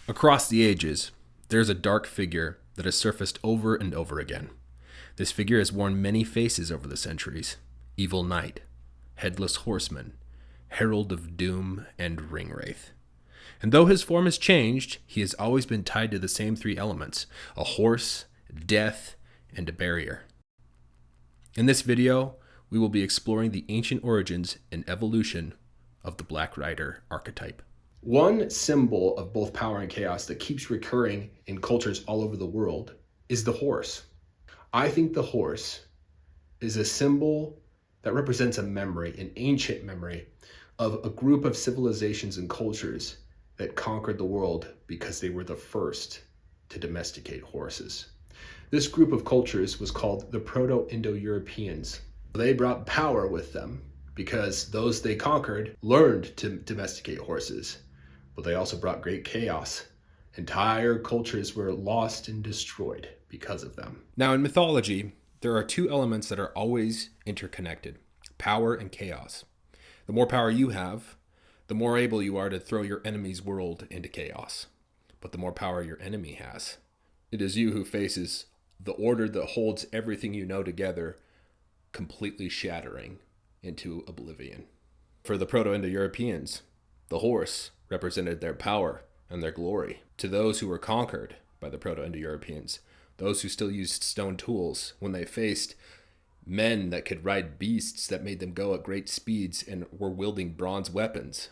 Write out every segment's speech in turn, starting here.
Across the ages, there's a dark figure that has surfaced over and over again. This figure has worn many faces over the centuries: Evil Knight, Headless Horseman, Herald of Doom, and Ringwraith. And though his form has changed, he has always been tied to the same three elements: a horse, death, and a barrier. In this video, we will be exploring the ancient origins and evolution of the Black Rider archetype. One symbol of both power and chaos that keeps recurring in cultures all over the world is the horse. I think the horse is a symbol that represents a memory, an ancient memory of a group of civilizations and cultures that conquered the world because they were the first to domesticate horses. This group of cultures was called the Proto-Indo-Europeans. They brought power with them because those they conquered learned to domesticate horses, but they also brought great chaos. Entire cultures were lost and destroyed because of them. Now, in mythology, there are two elements that are always interconnected: power and chaos. The more power you have, the more able you are to throw your enemy's world into chaos. But the more power your enemy has, it is you who faces the order that holds everything you know together, completely shattering into oblivion. For the Proto-Indo-Europeans, the horse represented their power and their glory. To those who were conquered by the Proto-Indo-Europeans, those who still used stone tools, when they faced men that could ride beasts that made them go at great speeds and were wielding bronze weapons,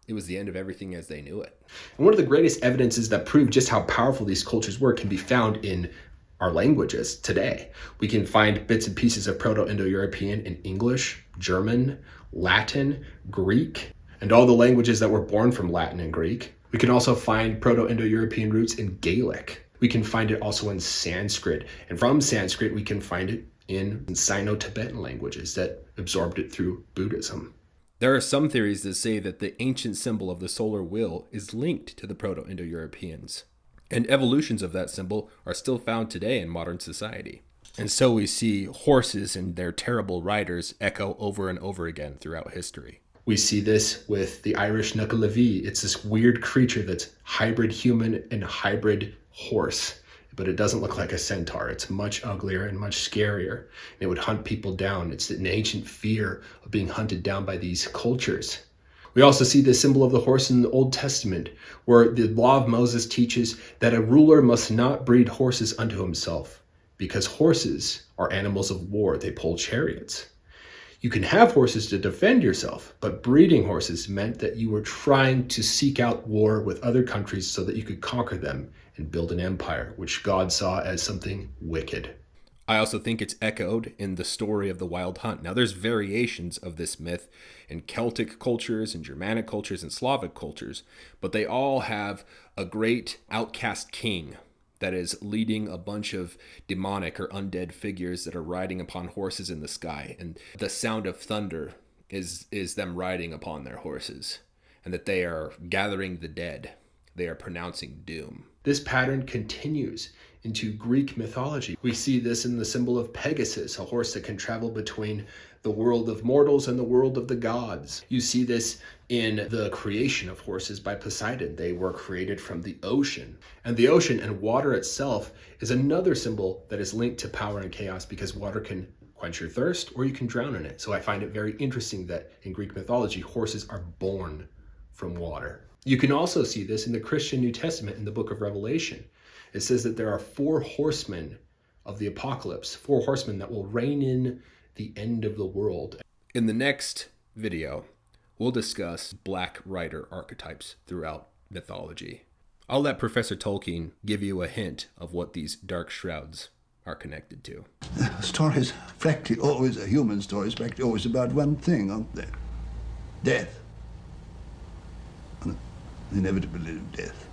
it was the end of everything as they knew it. And one of the greatest evidences that prove just how powerful these cultures were can be found in our languages today. We can find bits and pieces of Proto-Indo-European in English, German, Latin, Greek, and all the languages that were born from Latin and Greek. We can also find Proto-Indo-European roots in Gaelic. We can find it also in Sanskrit. And from Sanskrit, we can find it in Sino-Tibetan languages that absorbed it through Buddhism. There are some theories that say that the ancient symbol of the solar wheel is linked to the Proto-Indo-Europeans, and evolutions of that symbol are still found today in modern society. And so we see horses and their terrible riders echo over and over again throughout history. We see this with the Irish Nuckalevee. It's this weird creature that's hybrid human and hybrid horse, but it doesn't look like a centaur. It's much uglier and much scarier. And it would hunt people down. It's an ancient fear of being hunted down by these cultures. We also see the symbol of the horse in the Old Testament, where the law of Moses teaches that a ruler must not breed horses unto himself, because horses are animals of war. They pull chariots. You can have horses to defend yourself, but breeding horses meant that you were trying to seek out war with other countries so that you could conquer them and build an empire, which God saw as something wicked. I also think it's echoed in the story of the Wild Hunt. Now, there's variations of this myth in Celtic cultures and Germanic cultures and Slavic cultures, but they all have a great outcast king that is leading a bunch of demonic or undead figures that are riding upon horses in the sky. And the sound of thunder is them riding upon their horses, and that they are gathering the dead. They are pronouncing doom. This pattern continues into Greek mythology. We see this in the symbol of Pegasus, a horse that can travel between the world of mortals and the world of the gods. You see this in the creation of horses by Poseidon. They were created from the ocean. And the ocean and water itself is another symbol that is linked to power and chaos, because water can quench your thirst or you can drown in it. So I find it very interesting that in Greek mythology, horses are born from water. You can also see this in the Christian New Testament in the book of Revelation. It says that there are 4 horsemen of the apocalypse, 4 horsemen that will reign in the end of the world. In the next video, we'll discuss Black Rider archetypes throughout mythology. I'll let Professor Tolkien give you a hint of what these dark shrouds are connected to. Stories, practically always, a human story is practically always about one thing, aren't they? Death. And the inevitability of death.